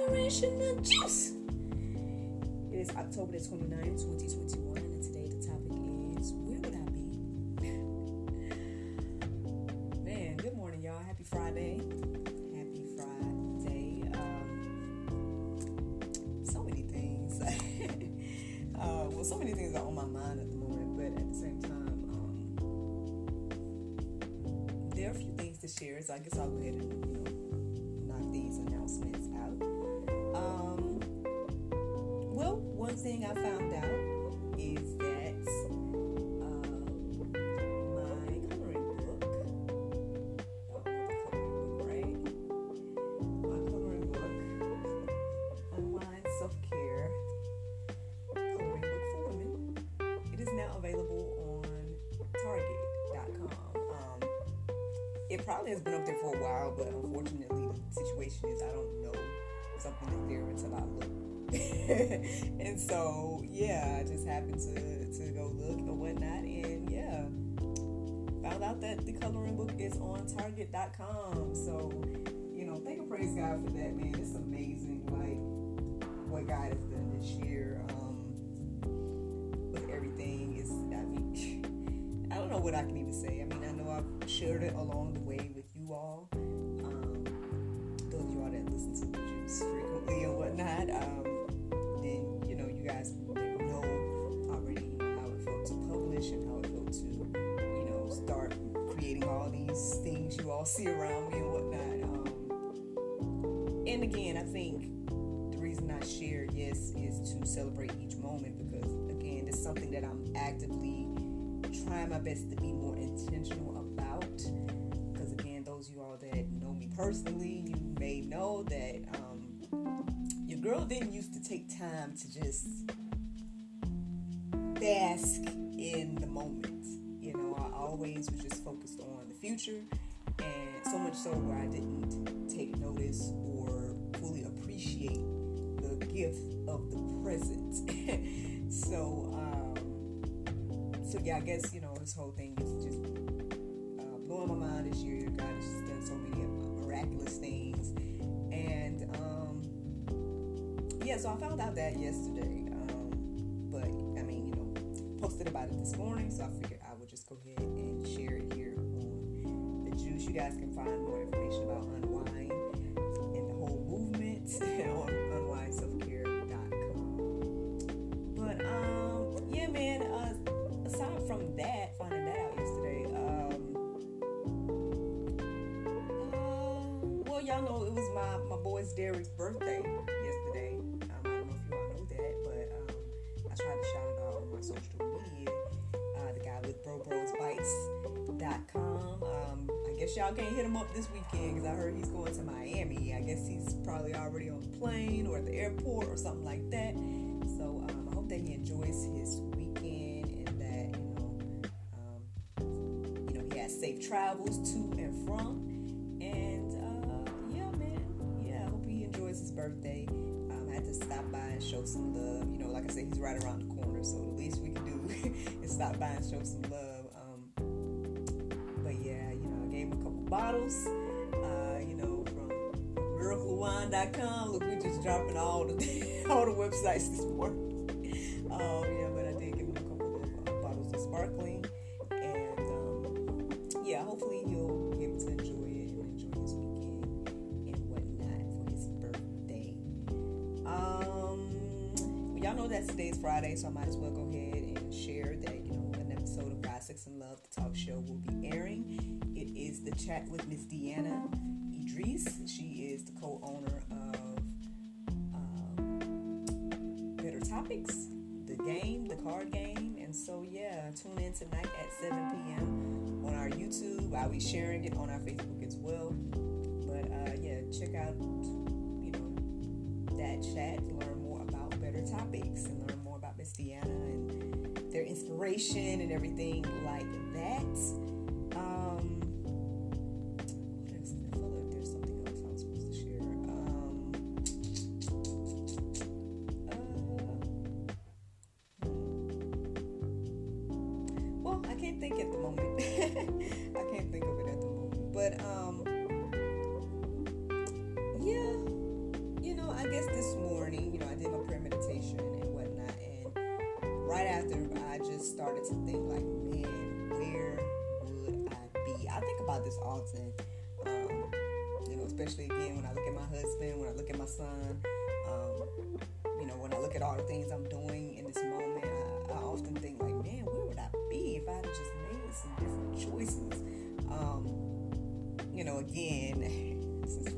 Inspirational juice. It is October the 29th, 2021, and today the topic is, where would I be? Man, good morning, y'all. Happy Friday. Happy Friday. So many things. So many things are on my mind at the moment, but at the same time, there are a few things to share, so I guess I'll go ahead and knock these announcements out. Well, one thing I found out is that my coloring book, right? My coloring book, Online Self-Care Coloring Book for Women, it is now available on Target.com. It probably has been up there for a while, but unfortunately the situation is I don't know something is there until I look. And so, yeah, I just happened to go look or whatnot, and yeah, found out that the coloring book is on Target.com. So, thank and praise God for that, man. It's amazing, like, what God has done this year with everything. I don't know what I can even say. I know I've shared it along the way with you all. Those of you all that listen to the juice frequently and whatnot, then you guys know already how it felt to publish and how it felt to start creating all these things you all see around me and whatnot. And again, I think the reason I share is to celebrate each moment, because again, it's something that I'm actively trying my best to be more intentional about. Because again, those of you all that know me personally, you may know that your girl didn't used to take time to just bask in the moment. I always was just focused on the future, and so much so where I didn't take notice or fully appreciate the gift of the present. So yeah, I guess this whole thing is just blowing my mind this year. God has just done so many miraculous things, and so I found out that yesterday. But posted about it this morning, so I figured I would just go ahead and share it here on the juice. You guys can find more information about Unwind and the whole movement on unwindselfcare.com. But yeah, man. Aside from that, finding that out yesterday, well, y'all know it was my boy's Derek's birthday yesterday. I don't know if you all know that, but I tried to shout it out on my social media. The guy with BroBrosBites.com. I guess y'all can't hit him up this weekend because I heard he's going to Miami. I guess he's probably already on the plane or at the airport or something like that. So I hope that he enjoys his weekend and that he has safe travels to and from. And yeah, man, I hope he enjoys his birthday. I had to stop by and show some love. Like I said, he's right around the corner, so the least we can do is stop by and show some love. But yeah, I gave him a couple bottles, from miraclewine.com. Look, we just dropping all the websites this morning. Yeah, but I did give him a couple of bottles of sparkling, and yeah, hopefully he'll be able to enjoy it and enjoy his weekend and whatnot for his birthday. Y'all know that today's Friday, so I might as well go ahead and share that an episode of God, Sex, and Love, the talk show, will be airing. It is the chat with Miss Deanna Idris. She is the co-owner of Better Topics, the card game. And so yeah, tune in tonight at 7 p.m. on our YouTube. I'll be sharing it on our Facebook as well. But yeah, check out that chat to learn more about Better Topics and learn more about Miss Deanna and their inspiration and everything like that. I feel like there's something else I was supposed to share. Well, I can't think at the moment. I can't think of it at the moment. But yeah, I guess started to think like, man, where would I be? I think about this often, especially again when I look at my husband, when I look at my son, when I look at all the things I'm doing in this moment, I often think like, man, where would I be if I had just made some different choices? Again, since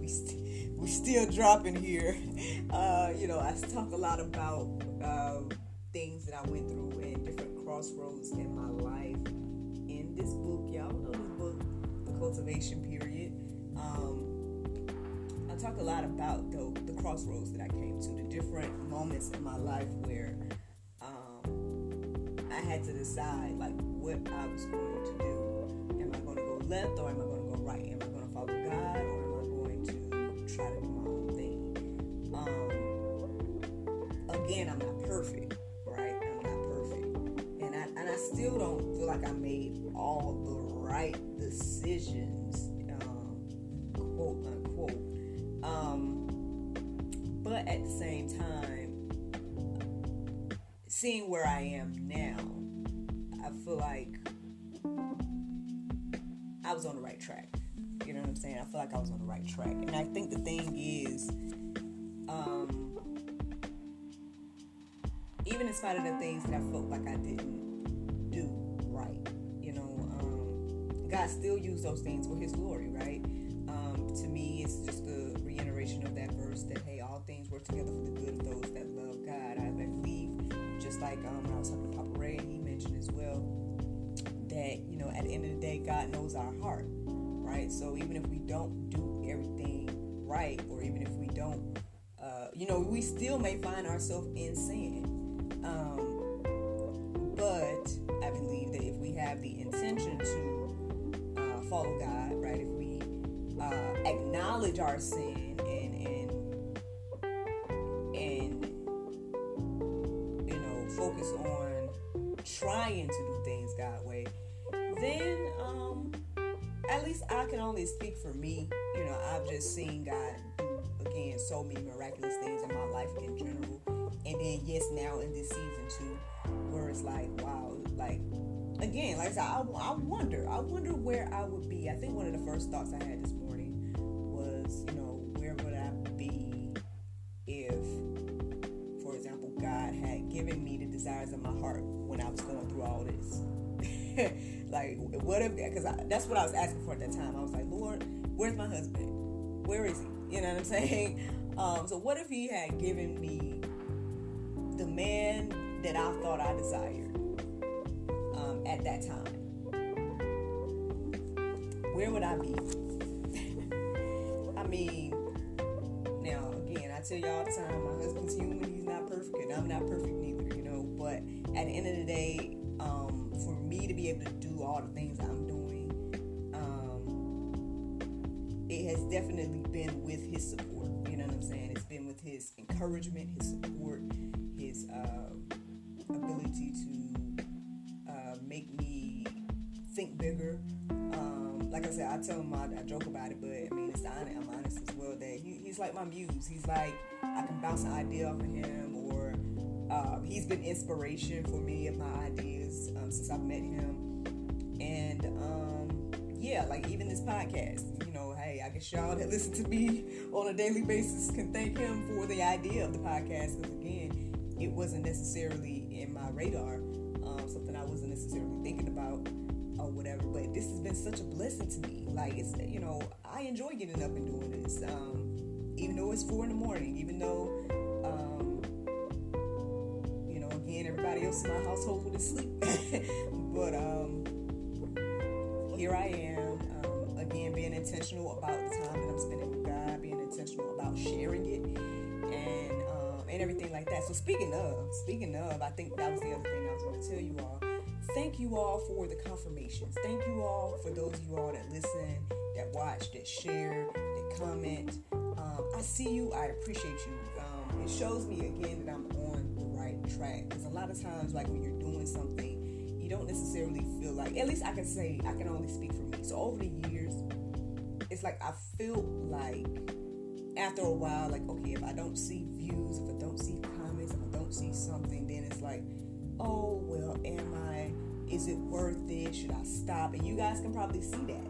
we still dropping here, I talk a lot about things that I went through and different crossroads in my life in this book. Y'all know this book, The Cultivation Period. I talk a lot about the crossroads that I came to, the different moments in my life where I had to decide like what I was going to do. Am I going to go left or am I going to go right? Am I going to follow God or am I going to try to do my own thing? Again, I'm not perfect, right? I'm not perfect, and I still don't feel like I made all the right decisions, quote unquote. But at the same time, seeing where I am now, I feel like I was on the right track. You know what I'm saying? I feel like I was on the right track. And I think the thing is, even in spite of the things that I felt like I didn't do right, God still used those things for His glory, right? To me, it's just a reiteration of that verse that, hey, all things work together for the good of those that love God. I believe, just like when I was talking to Papa Ray, he mentioned as well that, at the end of the day, God knows our heart, right? So even if we don't do everything right, or even if we don't, we still may find ourselves in sin. But I believe that if we have the intention to follow God, right? If we acknowledge our sin and focus on trying to do things God's way, then at least I can only speak for me. I've just seen God do, again, so many miraculous things in my life in general. And then, yes, now in this season too, where it's like, wow, like, again, like I said, I wonder where I would be. I think one of the first thoughts I had this morning was, where would I be if, for example, God had given me the desires of my heart when I was going through all this? Like, what if, because that's what I was asking for at that time. I was like, Lord, where's my husband? Where is he? You know what I'm saying? So what if He had given me the man that I thought I desired at that time? Where would I be? I mean, now again, I tell you all the time, my husband's human, he's not perfect, and I'm not perfect neither, but at the end of the day, for me to be able to do all the things I'm doing, it has definitely been with His support. You know what I'm saying? It's been with His encouragement, His support, His ability to make me think bigger. Like I said, I tell him, I joke about it, but I mean, I'm honest as well, that he's like my muse. He's like, I can bounce an idea off of him, or he's been inspiration for me of my ideas since I've met him. And like even this podcast, hey, I guess y'all that listen to me on a daily basis can thank him for the idea of the podcast, because again, it wasn't necessarily in my radar, something I wasn't necessarily thinking about or whatever, but this has been such a blessing to me. Like, it's, I enjoy getting up and doing this, even though it's 4 a.m, even though again, everybody else in my household is asleep. But here I am, again, being intentional about the time that I'm spending with God, being intentional about sharing it, and everything like that. So speaking of, I think that was the other thing I was going to tell you all. Thank you all for the confirmations. Thank you all for those of you all that listen, that watch, that share, that comment. I see you. I appreciate you. It shows me again that I'm on the right track. Because a lot of times, like when you're doing something, you don't necessarily feel like, at least I can only speak for me. So over the years, it's like I feel like after a while, like, okay, if I don't see views, if I don't see comments, if I don't see something, then it's like, oh, well, is it worth it? Should I stop? And you guys can probably see that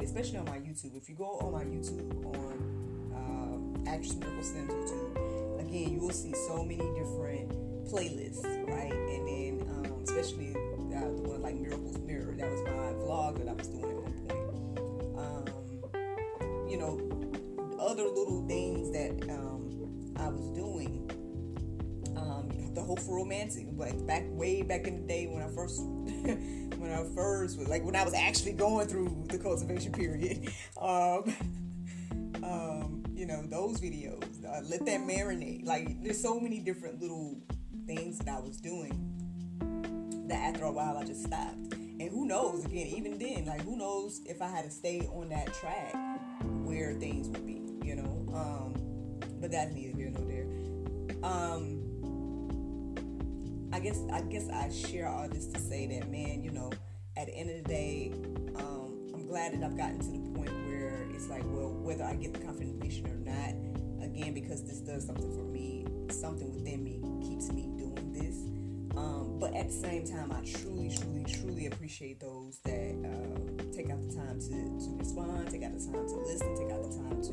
especially on my YouTube. If you go on my YouTube, on Actress Miracle Center's YouTube, again, you will see so many different playlists, right? And then, especially the one like Miracles Mirror, that was my vlog that I was doing at one point. You know, other little things that I was doing. The Hopeful Romantic, like way back in the day when I first when I was actually going through the cultivation period. You know, those videos, let that marinate. Like, there's so many different little things that I was doing that after a while I just stopped. And who knows, again, even then, like, who knows if I had to stay on that track where things would be, you know. But that's neither here nor there. I guess I share all this to say that, man, you know, at the end of the day, I'm glad that I've gotten to the point where it's like, well, whether I get the confirmation or not, again, because this does something for me, something within me keeps me doing this. But at the same time, I truly appreciate those that take out the time to respond, take out the time to listen, take out the time to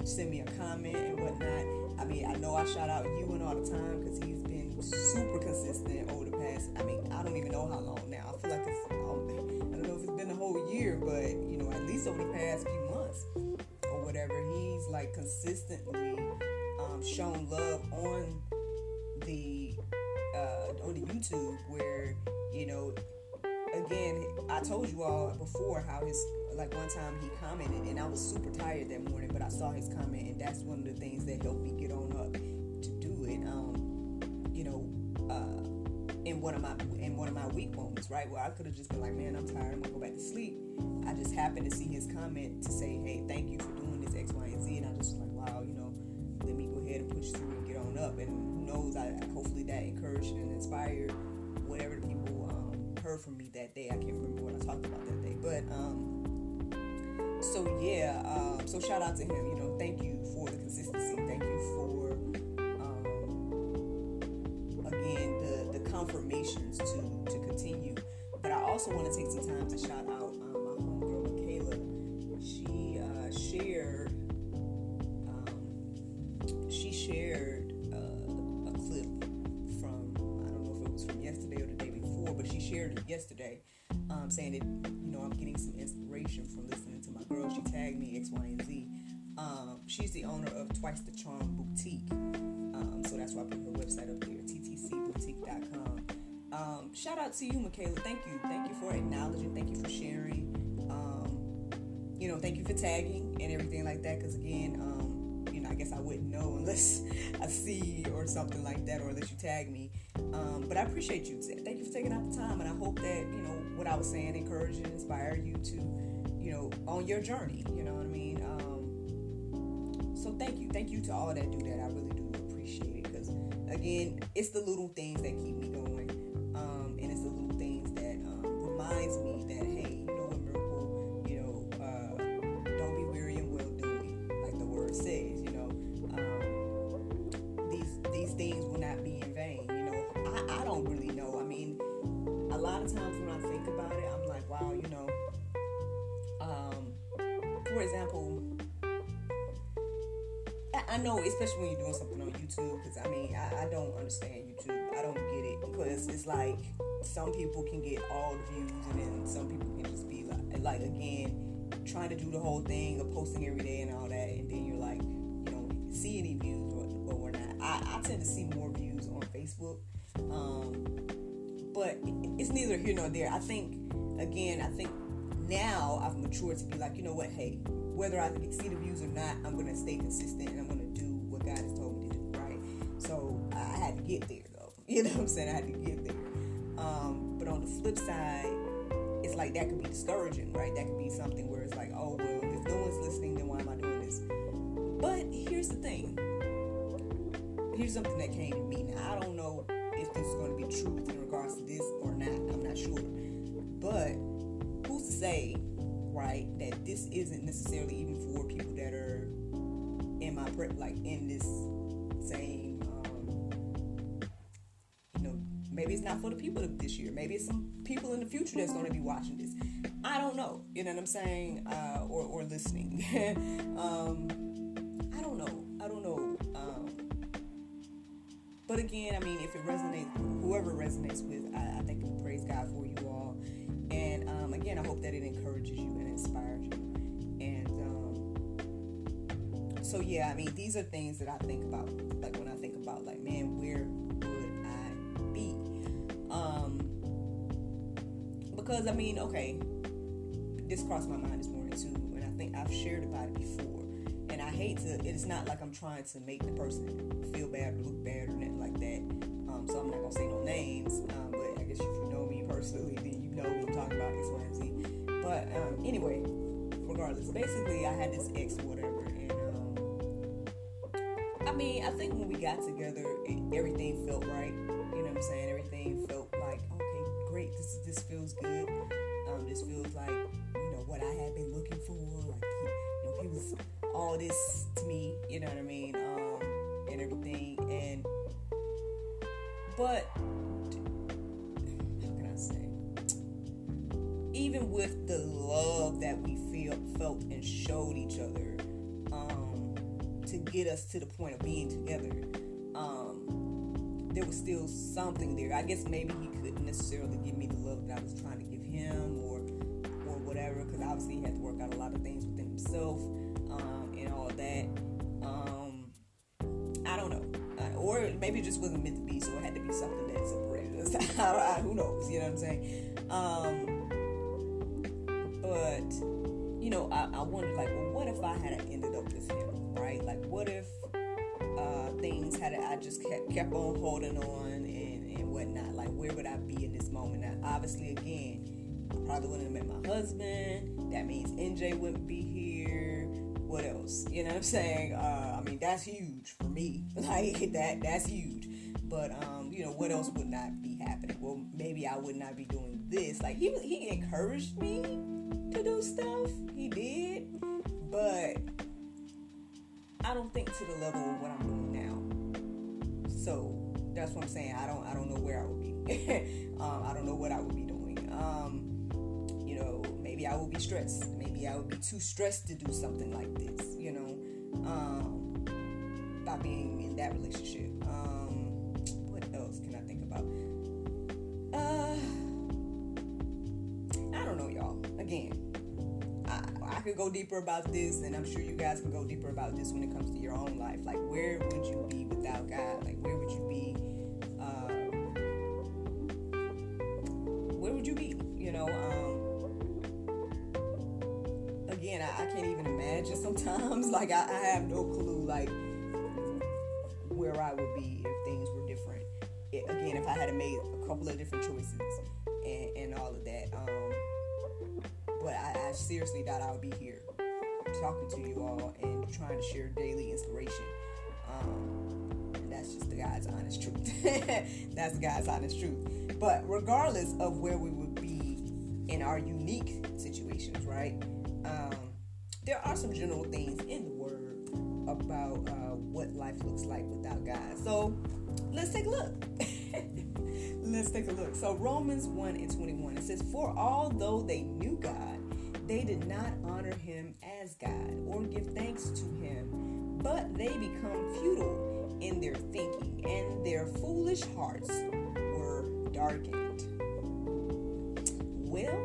send me a comment and whatnot. I mean, I know I shout out Ewan all the time because he's been super consistent over the past, I mean, I don't even know how long now. I feel like I don't know if it's been a whole year, but, you know, at least over the past few months or whatever, he's like consistently shown love on the YouTube, where, you know, again, I told you all before how like one time he commented, and I was super tired that morning, but I saw his comment, and that's one of the things that helped me get on up to do it. You know, in one of my weak moments, right, where I could have just been like, man, I'm tired, I'm gonna go back to sleep. I just happened to see his comment to say, hey, thank you for doing this X, Y, and Z, and I just was like, wow, you know, let me go ahead and push through and get on up. And who knows, hopefully that encouraged and inspired whatever the people heard from me that day. I can't remember what I talked about that day, but so yeah, so shout out to him. You know, thank you for the consistency. Thank you for again the confirmations to continue. But I also want to take some time to shout out my homegirl Michaela. She shared a clip from, I don't know if it was from yesterday or the day before, but she shared it yesterday, saying that, you know, I'm getting some inspiration from listening to my girl. She tagged me X, Y, and Z. She's the owner of Twice the Charm Boutique. So that's why I put her website up there, ttcboutique.com. Shout out to you, Michaela. Thank you for acknowledging. Thank you for sharing. You know, thank you for tagging and everything like that. Because again, you know, I guess I wouldn't know unless I see or something like that, or unless you tag me. But I appreciate you. Thank you for taking out the time, and I hope that, you know, what I was saying encouraged and inspired you to, you know, on your journey. You know what I mean? So thank you to all that do that. I really do appreciate it, because again, it's the little things that keep me going, and it's the little things that reminds me that, hey, you know what, Miracle, you know, don't be weary in well doing, like the word says. You know, these things will not be in vain. You know, I don't really know. I mean, a lot of times when I think about it, I'm like, wow, you know, for example, I know, especially when you're doing something on YouTube, because I mean, I don't understand YouTube. I don't get it, because it's like some people can get all the views, and then some people can just be like again, trying to do the whole thing of posting every day and all that, and then you're like, you know, see any views or not. I tend to see more views on Facebook, but it's neither here nor there. I think now I've matured to be like, you know what, hey, whether I see the views or not, I'm going to stay consistent, and I'm going to do what God has told me to do, right? So I had to get there, though. You know what I'm saying? I had to get there. But on the flip side, it's like that could be discouraging, right? That could be something where it's like, oh, well, if no one's listening, then why am I doing this? But here's the thing. Here's something that came to me. Now, I don't know if this is going to be truth in regards to this or not. I'm not sure. But who's to say, right, that this isn't necessarily even for people that are in my in this same Maybe it's not for the people of this year. Maybe it's some people in the future that's going to be watching this. I don't know. You know what I'm saying? Or listening. I don't know. But again, I mean, if it resonates, whoever it resonates with, I think we praise God for you all. And again, I hope that it encourages you and inspires you. And so yeah, I mean, these are things that I think about. Like when I think about, like, man, where would I be? Because I mean, okay, this crossed my mind this morning too, and I think I've shared about it before. And I hate to, it's not like I'm trying to make the person feel bad or look bad or nothing like that. So I'm not going to say no names. But I guess if you know me personally, then you know what I'm talking about, X, Y, and Z. But anyway, regardless, basically I had this ex or whatever. And I mean, I think when we got together, everything felt right. You know what I'm saying? Everything felt like, okay, great. This feels good. This feels like, you know, what I had been looking for. Like, he was all this to me, you know what I mean, and everything, but how can I say, even with the love that we felt and showed each other, to get us to the point of being together, there was still something there. I guess maybe he couldn't necessarily give me the love that I was trying to give him, or whatever, because obviously he had to work out a lot of things within himself, and all that. I don't know, or maybe it just wasn't meant to be, so it had to be something that separated us. Who knows? You know what I'm saying? But you know, I wondered, like, well, what if I had ended up with him, right? Like, what if things I just kept on holding on and whatnot? Like, where would I be in this moment? Now, obviously, again, I probably wouldn't have met my husband. That means NJ wouldn't be here. What else? You know what I'm saying? I mean, that's huge for me. Like, that's huge. But, you know, what else would not be happening? Well, maybe I would not be doing this. Like, he encouraged me to do stuff. He did. But I don't think to the level of what I'm doing now. So that's what I'm saying. I don't know where I would be. I don't know what I would be doing. You know, maybe I would be stressed. Maybe I would be too stressed to do something like this, you know, by being in that relationship. What else can I think about? I don't know, y'all. Again, I could go deeper about this, and I'm sure you guys can go deeper about this when it comes to your own life. Like, where would you be without God? Like, where would you be? Where would you be? You know, again, I can't even imagine sometimes. Like, I have no clue, like, where I would be if things were different. Again, if I had made a couple of different choices and all of that. But I seriously doubt I would be here talking to you all and trying to share daily inspiration. And that's just the God's honest truth. That's the God's honest truth. But regardless of where we would be in our unique situations, right? There are some general things in the Word about what life looks like without God. So let's take a look. Let's take a look. So Romans 1:21, it says, "For although they knew God, they did not honor him as God or give thanks to him, but they become futile in their thinking, and their foolish hearts were darkened." Well,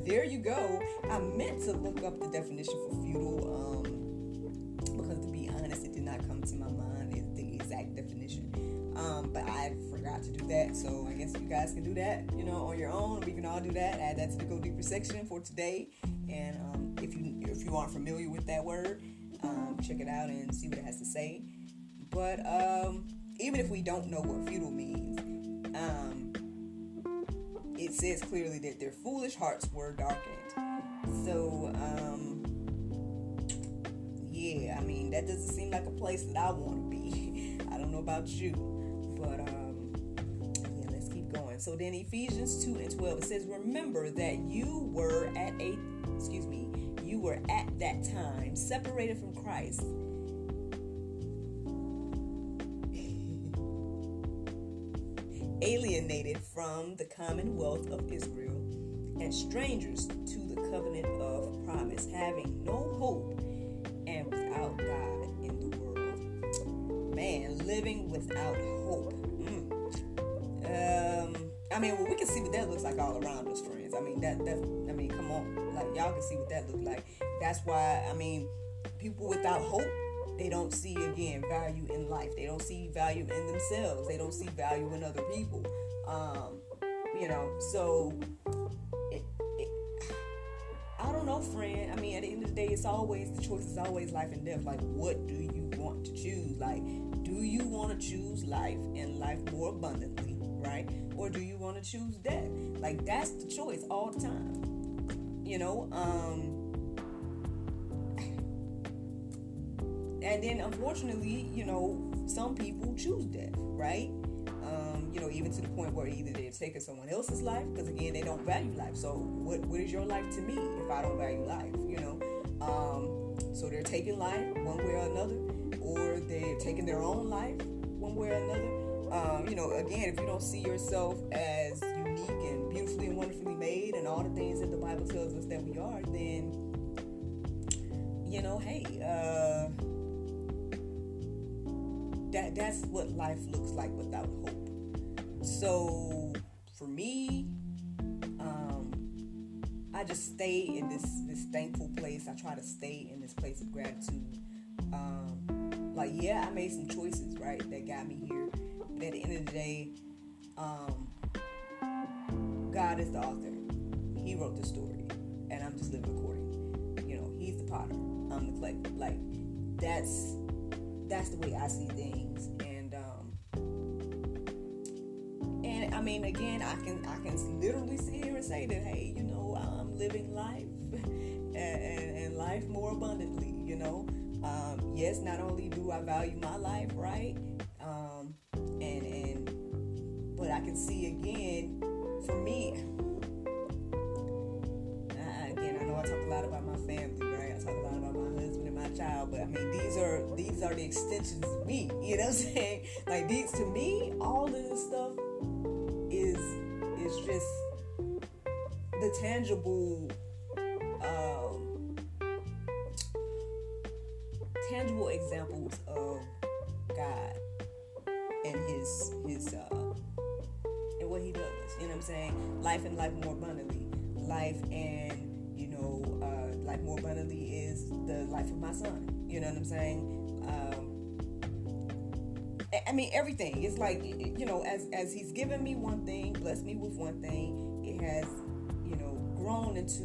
there you go. I meant to look up the definition for futile, because to be honest, it did not come to my mind the exact definition. But I forgot to do that, so I guess you guys can do that, you know, on your own. We can all do that. Add that to the Go Deeper section for today. And if you aren't familiar with that word, check it out and see what it has to say. But even if we don't know what futile means, it says clearly that their foolish hearts were darkened. So yeah, I mean, that doesn't seem like a place that I want to be. I don't know about you, but yeah, let's keep going. So then Ephesians 2:12, it says, "Remember that you were at that time separated from Christ." alienated from the commonwealth of Israel, and strangers to the covenant of promise, having no hope and without God in the world. Man, living without hope. Well, we can see what that looks like all around us, friends. Come on. Like, y'all can see what that looks like. That's why, people without hope, they don't see, again, value in life. They don't see value in themselves. They don't see value in other people. So I don't know, friend. At the end of the day, the choice is always life and death. Like, what do you want to choose? Like, do you want to choose life and life more abundantly, right? Or do you want to choose death? Like, that's the choice all the time. And then, unfortunately, some people choose death, right? Even to the point where either they're taking someone else's life, because again, they don't value life. So what is your life to me if I don't value life? So they're taking life one way or another, or they're taking their own life one way or another. Again, if you don't see yourself as unique and beautifully and wonderfully made and all the things that the Bible tells us that we are, then, that's what life looks like without hope. So for me, I just stay in this thankful place. I try to stay in this place of gratitude. I made some choices, right, that got me here. But at the end of the day, God is the author. He wrote the story, and I'm just living according. He's the potter. I'm the clay. Like, that's the way I see things. And again, I can literally sit here and say that, hey, I'm living life and life more abundantly. Yes, not only do I value my life, right? But I can see again, for me, again, I know I talk a lot about my family, right? I talk a lot about my husband and my child, but these are the extensions of me. You know what I'm saying? Like, these, to me, all of this stuff is just the tangible examples of God and his and what he does. You know what I'm saying? Life and life more abundantly. Life and life more abundantly is the life of my son. You know what I'm saying? Everything. It's like, as he's given me one thing, blessed me with one thing, it has, grown into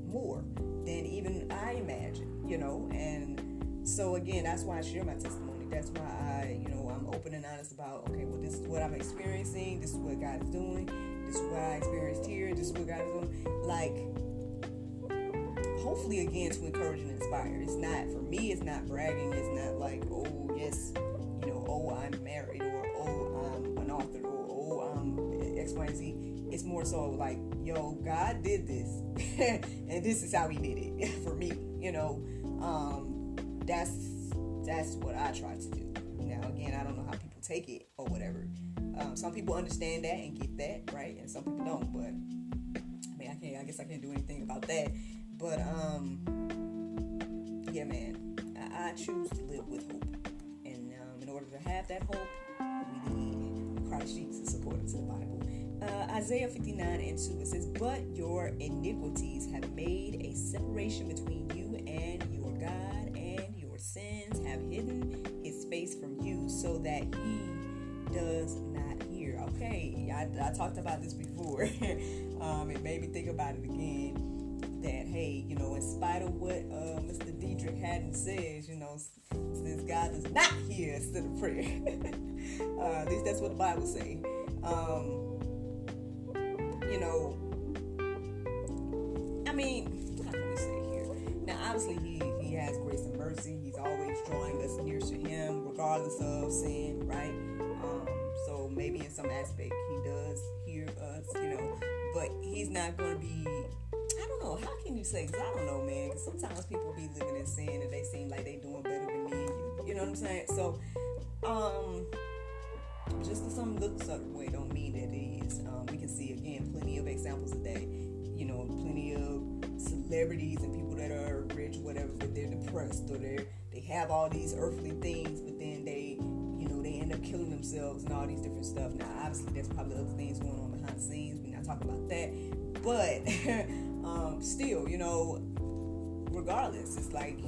more than even I imagined, and so again, that's why I share my testimony. That's why I'm open and honest about, okay, well, this is what I'm experiencing, this is what God is doing, this is what I experienced here, this is what God is doing. Like, hopefully, again, to encourage and inspire. It's not, for me, it's not bragging. It's not like, oh, yes, I'm married, or oh, I'm an author, or oh, I'm X, Y, and Z. It's more so like, yo, God did this, and this is how he did it for me. That's what I try to do. Now, again, I don't know how people take it or whatever. Some people understand that and get that, right? And some people don't, but I guess I can't do anything about that. But yeah, man, I choose to live with hope. And in order to have that hope, we need Christ Jesus, according to the Bible. Isaiah 59:2, it says, "But your iniquities have made a separation between you and your God, and your sins have hidden his face from you, so that he does not hear." Okay, I talked about this before. It made me think about it again. That, hey, in spite of what Mr. Dietrich Haddon says, since God does not hear us to the prayer. At least that's what the Bible says. How can we say here? Now, obviously, he has grace and mercy. He's always drawing us near to him, regardless of sin, right? So maybe in some aspect, he does hear us, but he's not going to be, I don't know, how can you say, because I don't know, man, because sometimes people be living in sin and they seem like they doing better than me and you know what I'm saying? So, just because something looks a certain way don't mean that it is. We can see, again, plenty of examples today. Plenty of celebrities and people that are rich or whatever, but they're depressed, or they have all these earthly things, but then they end up killing themselves and all these different stuff. Now, obviously, there's probably other things going on behind the scenes. We're not talking about that. But still, regardless, it's like,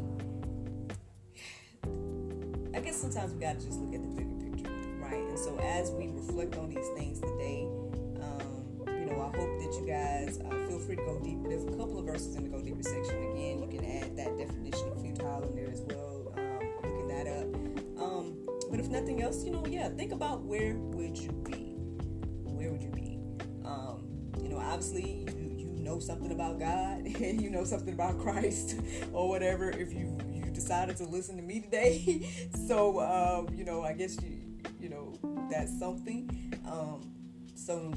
I guess sometimes we got to just look at the bigger picture, right? And so as we reflect on these things today, I hope that you guys feel free to go deeper. There's a couple of verses in the Go Deeper section. Again, you can add that definition of futile in there as well, looking that up. But if nothing else, think about where would you be? Where would you be? Obviously, you know something about God, you know something about Christ, or whatever, if you decided to listen to me today. So, I guess that's something. So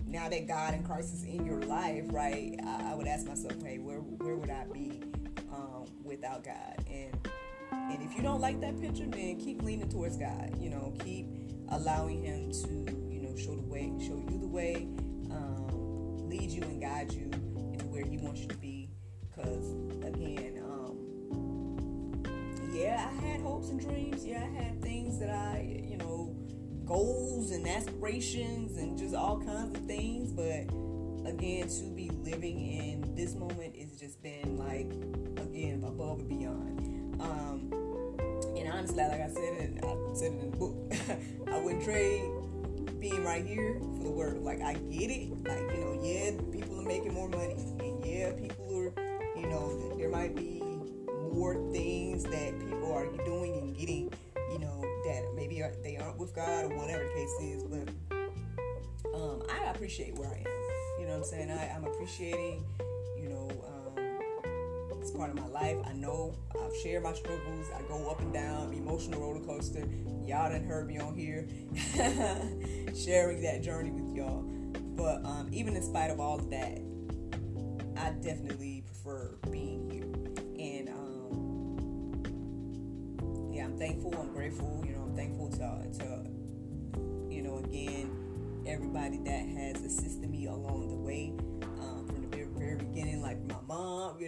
now that God and Christ is in your life, right, I would ask myself, hey, where would I be without God? And if you don't like that picture, then keep leaning towards God. Keep allowing Him to show you the way, lead you and guide you into where He wants you to be. Because again, I had hopes and dreams. I had things that goals and aspirations and just all kinds of things. But again, to be living in this moment has just been like, again, above and beyond. And honestly, like I said it in the book, I wouldn't trade being right here for the world. Like, I get it. Like, people are making more money, and people are, there might be more things that people are doing and getting, that maybe they aren't with God or whatever the case is. But I appreciate where I am. You know what I'm saying? I'm appreciating, it's part of my life. I know I've shared my struggles. I go up and down, emotional roller coaster. Y'all done heard me on here sharing that journey with y'all. But even in spite of all of that, I definitely prefer being here. And I'm thankful. I'm grateful. I'm thankful to again, everybody that has assisted me along the way, from the very, very beginning, like my mom, to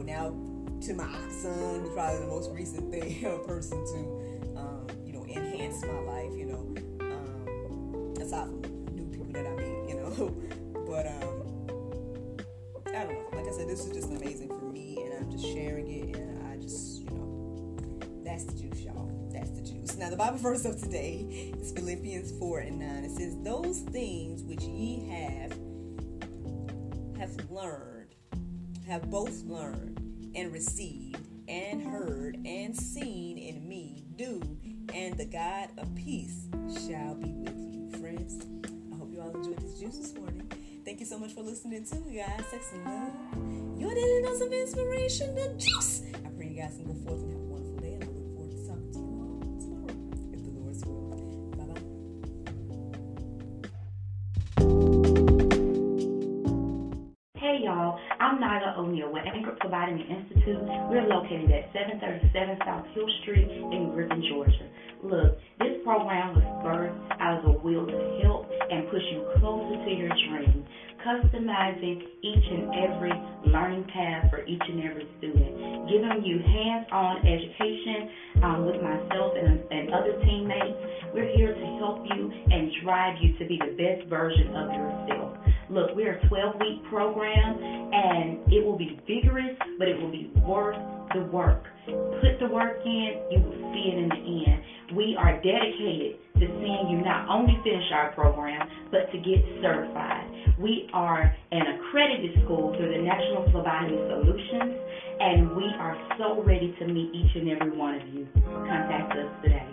now to my son, who's probably the most recent person to enhance my life, aside from new people that I meet, but I don't know. Like I said, this is just amazing for me, and I'm just sharing it, and I just, that's the juice, y'all. That's the juice. Now, the Bible verse of today is Philippians 4:9. It says, "Those things which ye have both learned and received and heard and seen in me, do, and the God of peace shall be with you." Friends, I hope you all enjoyed this juice this morning. Thank you so much for listening to me, guys. Sex and love, your daily dose of inspiration, the juice. I pray you guys can go forth and have a wonderful day, and I look forward to talking to you all tomorrow, if the Lord's will. Bye-bye. Hey y'all, I'm Nyla O'Neal with Anchor Providing Institute. We're located at 737 South Hill Street in Griffin, Georgia. Look, this program was birthed out of a will to help and push you closer to your dream, customizing each and every learning path for each and every student, giving you hands-on education with myself and other teammates. We're here to help you and drive you to be the best version of yourself. Look, we're a 12-week program, and it will be vigorous, but it will be worth the work. Put the work in, you will see it in the end. We are dedicated to seeing you not only finish our program, but to get certified. We are an accredited school through the National Phlebotomy Solutions, and we are so ready to meet each and every one of you. Contact us today.